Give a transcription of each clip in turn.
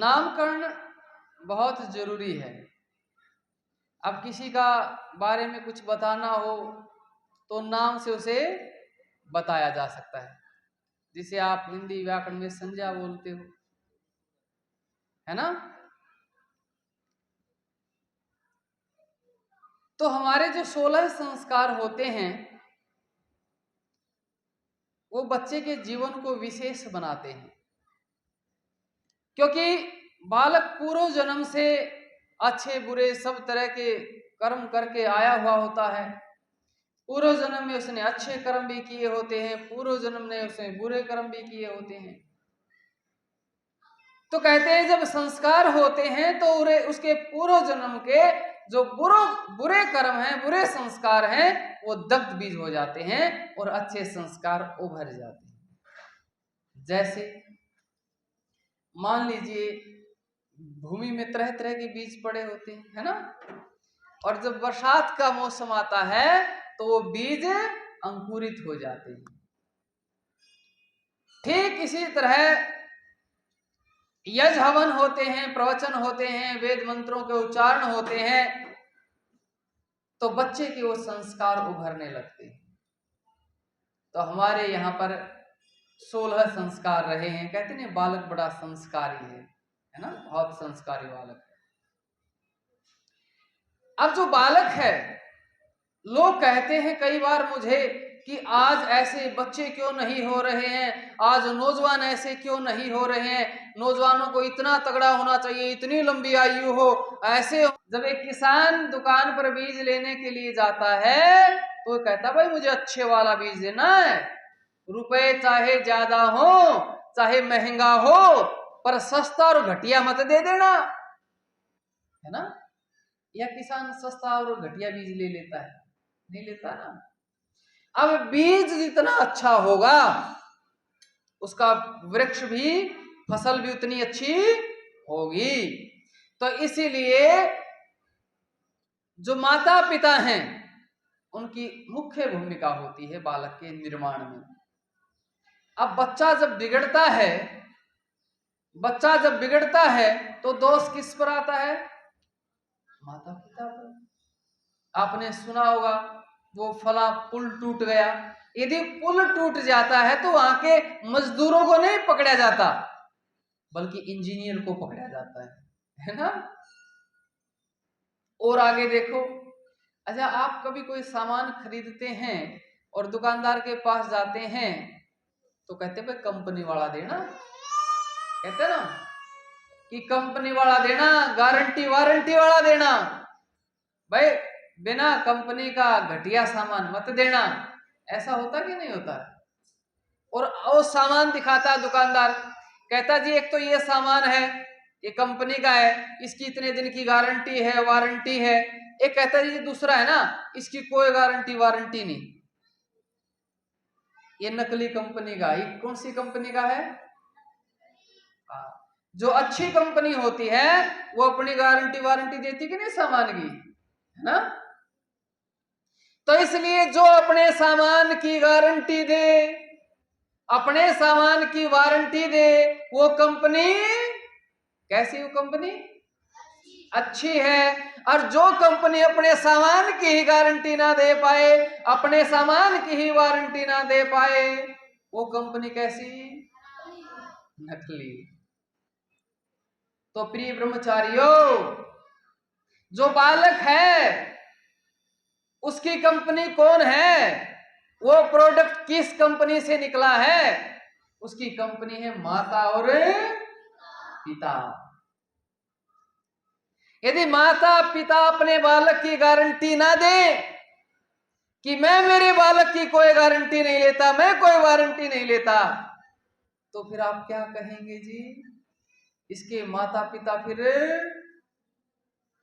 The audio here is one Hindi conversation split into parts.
नामकरण बहुत जरूरी है। अब किसी का बारे में कुछ बताना हो तो नाम से उसे बताया जा सकता है, जिसे आप हिंदी व्याकरण में संज्ञा बोलते हो, है ना। तो हमारे जो 16 संस्कार होते हैं वो बच्चे के जीवन को विशेष बनाते हैं, क्योंकि बालक पूर्व जन्म से अच्छे बुरे सब तरह के कर्म करके आया हुआ होता है। पूर्व जन्म में उसने अच्छे कर्म भी किए होते हैं, पूर्व जन्म में उसने बुरे कर्म भी किए होते हैं। तो कहते हैं जब संस्कार होते हैं तो उसके पूर्व जन्म के जो बुरे कर्म हैं, बुरे संस्कार हैं, वो दग्ध बीज हो जाते हैं और अच्छे संस्कार उभर जाते हैं। जैसे मान लीजिए भूमि में तरह तरह के बीज पड़े होते हैं, है ना, और जब बरसात का मौसम आता है तो वो बीज अंकुरित हो जाते हैं। ठीक इसी तरह यज्ञ हवन होते हैं, प्रवचन होते हैं, वेद मंत्रों के उच्चारण होते हैं, तो बच्चे के वो संस्कार उभरने लगते हैं। तो हमारे यहाँ पर 16 संस्कार रहे हैं। कहते हैं बालक बड़ा संस्कारी है ना, बहुत संस्कारी बालक है। अब जो बालक है, लोग कहते हैं कई बार मुझे कि आज ऐसे बच्चे क्यों नहीं हो रहे हैं, आज नौजवान ऐसे क्यों नहीं हो रहे हैं, नौजवानों को इतना तगड़ा होना चाहिए, इतनी लंबी आयु हो, ऐसे हो। जब एक किसान दुकान पर बीज लेने के लिए जाता है तो कहता भाई मुझे अच्छे वाला बीज देना है, रुपए चाहे ज्यादा हो चाहे महंगा हो, पर सस्ता और घटिया मत दे देना, है ना। या किसान सस्ता और घटिया बीज ले लेता है? नहीं लेता ना। अब बीज जितना अच्छा होगा उसका वृक्ष भी, फसल भी उतनी अच्छी होगी। तो इसीलिए जो माता पिता हैं उनकी मुख्य भूमिका होती है बालक के निर्माण में। अब बच्चा जब बिगड़ता है तो दोष किस पर आता है? माता पिता पर। आपने सुना होगा वो फला पुल टूट गया, यदि पुल टूट जाता है तो वहां के मजदूरों को नहीं पकड़ा जाता बल्कि इंजीनियर को पकड़ा जाता है ना। और आगे देखो, अच्छा आप कभी कोई सामान खरीदते हैं और दुकानदार के पास जाते हैं तो कहते भाई कंपनी वाला देना, कहते ना कि कंपनी वाला देना, गारंटी वारंटी वाला देना, भाई बिना कंपनी का घटिया सामान मत देना। ऐसा होता कि नहीं होता? और वो सामान दिखाता दुकानदार, कहता जी एक तो ये सामान है, ये कंपनी का है, इसकी इतने दिन की गारंटी है वारंटी है। एक कहता जी दूसरा है ना, इसकी कोई गारंटी वारंटी नहीं, ये नकली कंपनी का। ये कौन सी कंपनी का है? जो अच्छी कंपनी होती है वो अपनी गारंटी वारंटी देती कि नहीं सामान की, है ना। तो इसलिए जो अपने सामान की गारंटी दे, अपने सामान की वारंटी दे, वो कंपनी कैसी? वो कंपनी अच्छी है। और जो कंपनी अपने सामान की ही गारंटी ना दे पाए, अपने सामान की ही वारंटी ना दे पाए, वो कंपनी कैसी? नकली। तो प्रिय ब्रह्मचारियों, जो बालक है उसकी कंपनी कौन है, वो प्रोडक्ट किस कंपनी से निकला है? उसकी कंपनी है माता और पिता। यदि माता पिता अपने बालक की गारंटी ना दे कि मैं मेरे बालक की कोई गारंटी नहीं लेता, मैं कोई वारंटी नहीं लेता, तो फिर आप क्या कहेंगे जी? इसके माता पिता फिर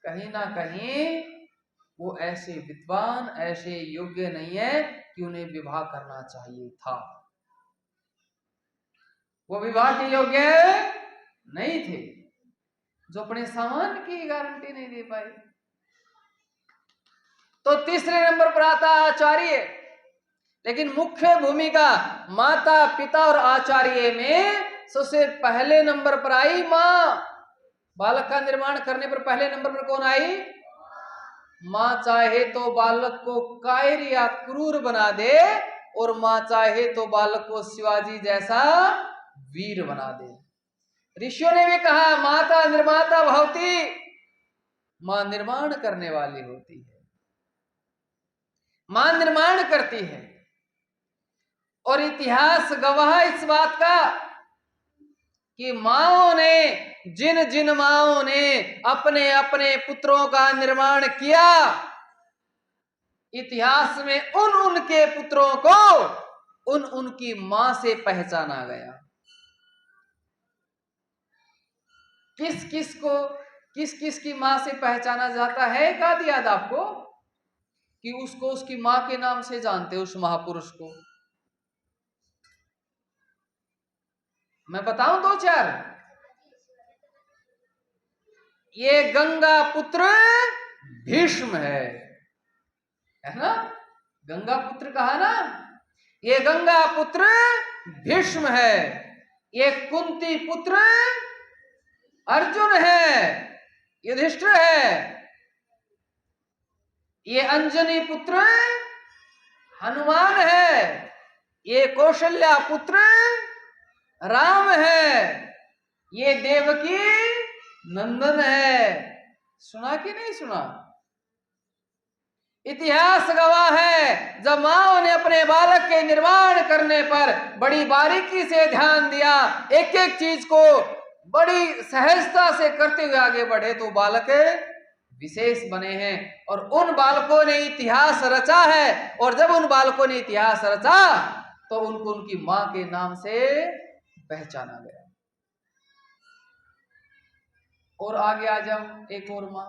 कहीं ना कहीं वो ऐसे विद्वान, ऐसे योग्य नहीं है कि उन्हें विवाह करना चाहिए था। वो विवाह के योग्य नहीं थे जो अपने सामान की गारंटी नहीं दे पाए। तो तीसरे नंबर पर आता आचार्य, लेकिन मुख्य भूमिका माता पिता और आचार्य में सबसे पहले नंबर पर आई मां। बालक का निर्माण करने पर पहले नंबर पर कौन आई? माँ चाहे तो बालक को कायर या क्रूर बना दे, और माँ चाहे तो बालक को शिवाजी जैसा वीर बना दे। ऋषियों ने भी कहा माता निर्माता भवती, माँ निर्माण करने वाली होती है, माँ निर्माण करती है। और इतिहास गवाह इस बात का कि माओं ने, जिन जिन माओं ने अपने अपने पुत्रों का निर्माण किया, इतिहास में उन उनके पुत्रों को उन उनकी मां से पहचाना गया। किस किस को किस किस की मां से पहचाना जाता है? याद याद आपको कि उसको उसकी मां के नाम से जानते, उस महापुरुष को। मैं बताऊं दो चार। ये गंगा पुत्र भीष्म है ना? गंगा पुत्र कहा ना? ये गंगा पुत्र भीष्म है। ये कुंती पुत्र अर्जुन है, युधिष्ठिर है। ये अंजनी पुत्र हनुमान है। ये कौशल्या पुत्र राम है। ये देवकी नंदन है। सुना कि नहीं सुना? इतिहास गवाह है, जब मां ने अपने बालक के निर्माण करने पर बड़ी बारीकी से ध्यान दिया, एक एक चीज को बड़ी सहजता से करते हुए आगे बढ़े, तो बालक विशेष बने हैं। और उन बालकों ने इतिहास रचा है, और जब उन बालकों ने इतिहास रचा तो उनको उनकी मां के नाम से पहचाना गया। और आगे आ जाओ, एक और मां,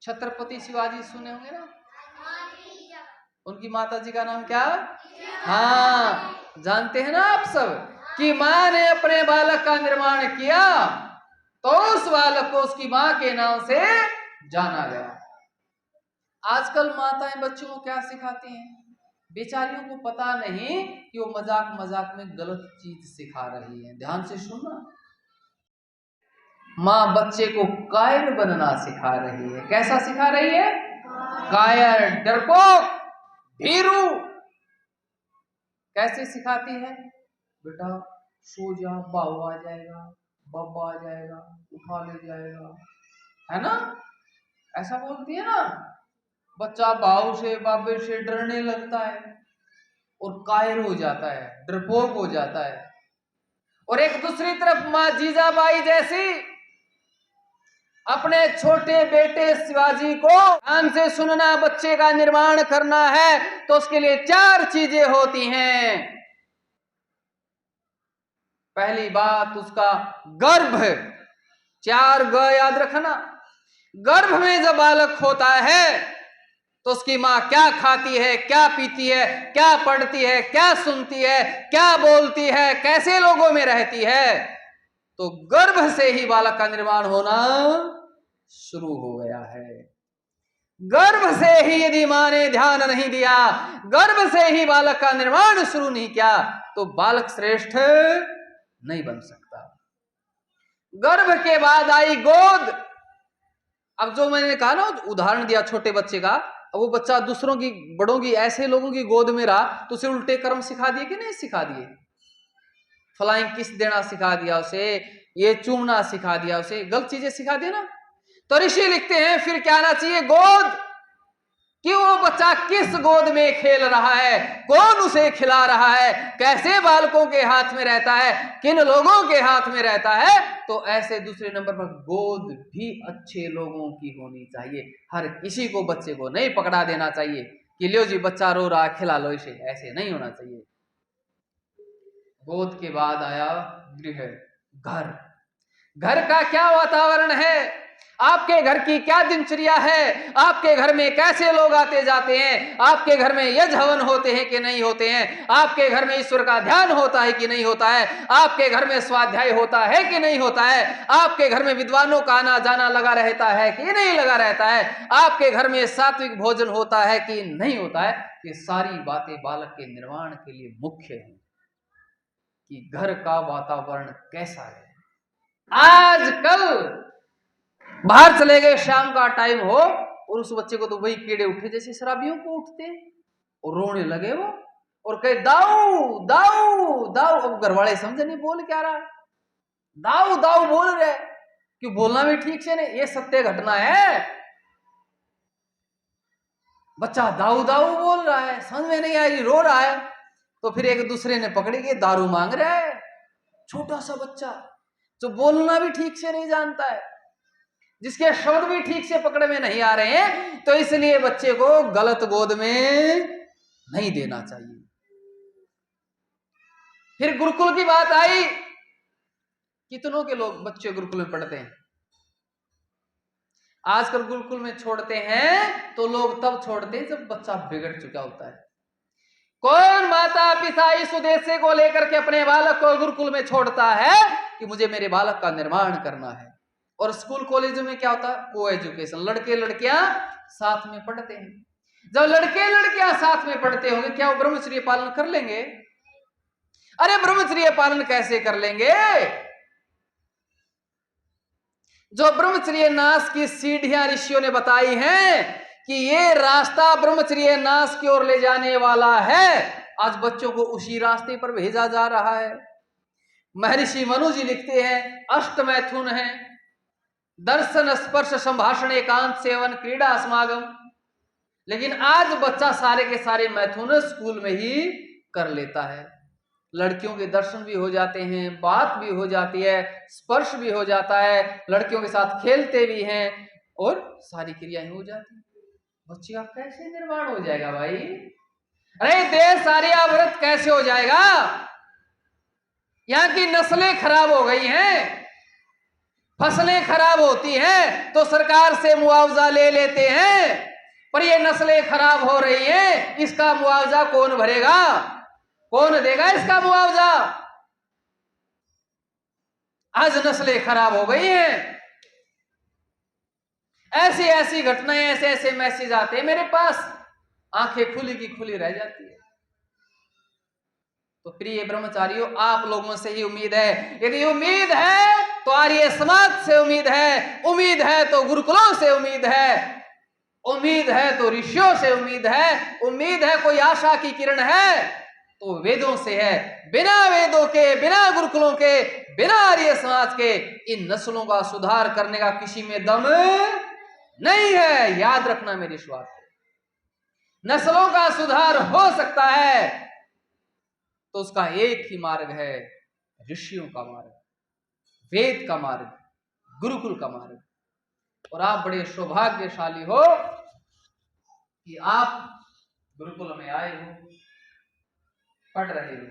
छत्रपति शिवाजी सुने होंगे ना? उनकी माता जी का नाम क्या? हाँ, जानते हैं ना आप सब कि मां ने अपने बालक का निर्माण किया तो उस बालक को उसकी मां के नाम से जाना गया। आजकल माताएं बच्चों को क्या सिखाती हैं? बेचारियों को पता नहीं कि वो मजाक मजाक में गलत चीज सिखा रही है। ध्यान से सुनना। मां बच्चे को कायर बनना सिखा रही है। कैसा सिखा रही है? कायर, डरपोक, भीरू। कैसे सिखाती है? बेटा सो जा, बाबू आ जाएगा, बब्बा आ जाएगा, उठा ले जाएगा, है ना? ऐसा बोलती है ना। बच्चा बाबू से, बाबे से डरने लगता है और कायर हो जाता है, डरपोक हो जाता है। और एक दूसरी तरफ मां जीजाबाई जैसी अपने छोटे बेटे शिवाजी को ध्यान से सुनना, बच्चे का निर्माण करना है तो उसके लिए 4 चीजें होती हैं। पहली बात उसका गर्भ। 4 ग याद रखना। गर्भ में जब बालक होता है तो उसकी मां क्या खाती है, क्या पीती है, क्या पढ़ती है, क्या सुनती है, क्या बोलती है, कैसे लोगों में रहती है, तो गर्भ से ही बालक का निर्माण होना शुरू हो गया है। गर्भ से ही यदि मां ने ध्यान नहीं दिया, गर्भ से ही बालक का निर्माण शुरू नहीं किया, तो बालक श्रेष्ठ नहीं बन सकता। गर्भ के बाद आई गोद। अब जो मैंने कहा ना, उदाहरण दिया छोटे बच्चे का, अब वो बच्चा दूसरों की, बड़ों की, ऐसे लोगों की गोद में रहा तो उसे उल्टे कर्म सिखा दिए कि नहीं सिखा दिए? फ्लाइंग किस देना सिखा दिया उसे, ये चूमना सिखा दिया उसे, गलत चीजें सिखा दी ना। तो ऋषि लिखते हैं फिर क्या आना चाहिए? गोद। कि वो बच्चा किस गोद में खेल रहा है, कौन उसे खिला रहा है, कैसे बालकों के हाथ में रहता है, किन लोगों के हाथ में रहता है। तो ऐसे दूसरे नंबर पर गोद भी अच्छे लोगों की होनी चाहिए। हर किसी को बच्चे को नहीं पकड़ा देना चाहिए कि लो जी बच्चा रो रहा खिला लो इसे, ऐसे नहीं होना चाहिए। गोद के बाद आया गृह, घर। घर का क्या वातावरण है, आपके घर की क्या दिनचर्या है, आपके घर में कैसे लोग आते जाते हैं, आपके घर में यज्ञ हवन होते हैं कि नहीं होते हैं, आपके घर में ईश्वर का ध्यान होता है कि नहीं होता है, आपके घर में स्वाध्याय होता है कि नहीं होता है, आपके घर में विद्वानों का आना जाना लगा रहता है कि नहीं लगा रहता है, आपके घर में सात्विक भोजन होता है कि नहीं होता है। ये सारी बातें बालक के निर्माण के लिए मुख्य है कि घर का वातावरण कैसा है। आजकल बाहर चले गए, शाम का टाइम हो और उस बच्चे को तो वही कीड़े उठे जैसे शराबियों को उठते और रोने लगे वो और कहे दाऊ दाऊ दाऊ। अब घर वाले समझे नहीं बोल क्या रहा, दाऊ दाऊ बोल रहे, क्यों बोलना भी ठीक से नहीं, ये सत्य घटना है। बच्चा दाऊ दाऊ बोल रहा है, समझ में नहीं आ रही, रो रहा है। तो फिर एक दूसरे ने पकड़ी के दारू मांग रहा है, छोटा सा बच्चा जो बोलना भी ठीक से नहीं जानता है, जिसके शब्द भी ठीक से पकड़ में नहीं आ रहे हैं, तो इसलिए बच्चे को गलत गोद में नहीं देना चाहिए। फिर गुरुकुल की बात आई, कितनों के लोग बच्चे गुरुकुल में पढ़ते हैं। आजकल गुरुकुल में छोड़ते हैं तो लोग तब छोड़ते हैं जब बच्चा बिगड़ चुका होता है। कौन माता पिता इस उद्देश्य को लेकर के अपने बालक को गुरुकुल में छोड़ता है कि मुझे मेरे बालक का निर्माण करना है। और स्कूल कॉलेजों में क्या होता है, को एजुकेशन, लड़के लड़कियां साथ में पढ़ते हैं। जब लड़के लड़कियां साथ में पढ़ते होंगे, क्या वो ब्रह्मचर्य पालन कर लेंगे? अरे ब्रह्मचर्य पालन कैसे कर लेंगे? जो ब्रह्मचर्य नाश की सीढ़ियां ऋषियों ने बताई हैं कि ये रास्ता ब्रह्मचर्य नाश की ओर ले जाने वाला है, आज बच्चों को उसी रास्ते पर भेजा जा रहा है। महर्षि मनु जी लिखते हैं, अष्ट मैथुन है, दर्शन स्पर्श संभाषण एकांत सेवन क्रीड़ा समागम। लेकिन आज बच्चा सारे के सारे मैथुन स्कूल में ही कर लेता है। लड़कियों के दर्शन भी हो जाते हैं, बात भी हो जाती है, स्पर्श भी हो जाता है, लड़कियों के साथ खेलते भी हैं और सारी क्रियाएं हो जाती हैं। बच्चे का कैसे निर्माण हो जाएगा भाई? अरे देश आर्यावर्त कैसे हो जाएगा? यहाँ की नस्लें खराब हो गई हैं, फसलें खराब होती हैं तो सरकार से मुआवजा ले लेते हैं, पर ये नस्लें खराब हो रही हैं, इसका मुआवजा कौन भरेगा? कौन देगा इसका मुआवजा? आज नस्लें खराब हो गई हैं। ऐसी ऐसी घटनाएं, ऐसे ऐसे मैसेज आते हैं मेरे पास, आंखें खुली की खुली रह जाती है। तो प्रिय ब्रह्मचारियों, आप लोगों से ही उम्मीद है, यदि उम्मीद है तो आर्य समाज से उम्मीद है तो गुरुकुलों से उम्मीद है तो ऋषियों से उम्मीद है कोई आशा की किरण है तो वेदों से है। बिना वेदों के, बिना गुरुकुलों के, बिना आर्य समाज के इन नस्लों का सुधार करने का किसी में दम नहीं है। याद रखना मेरी इस बात को, नस्लों का सुधार हो सकता है तो उसका एक ही मार्ग है, ऋषियों का मार्ग, वेद का मार्ग, गुरुकुल का मार्ग। और आप बड़े सौभाग्यशाली हो कि आप गुरुकुल में आए हो, पढ़ रहे हो।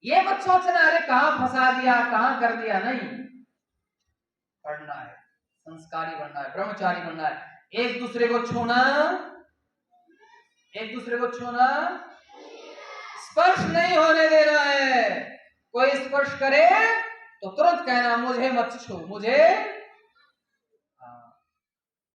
ये मत सोचना अरे कहां फंसा दिया, कहां कर दिया, नहीं। पढ़ना है, संस्कारी बनना है, ब्रह्मचारी बनना है। एक दूसरे को छूना, स्पर्श नहीं होने देना है। कोई स्पर्श करे तो तुरंत कहना मुझे मत छू, मुझे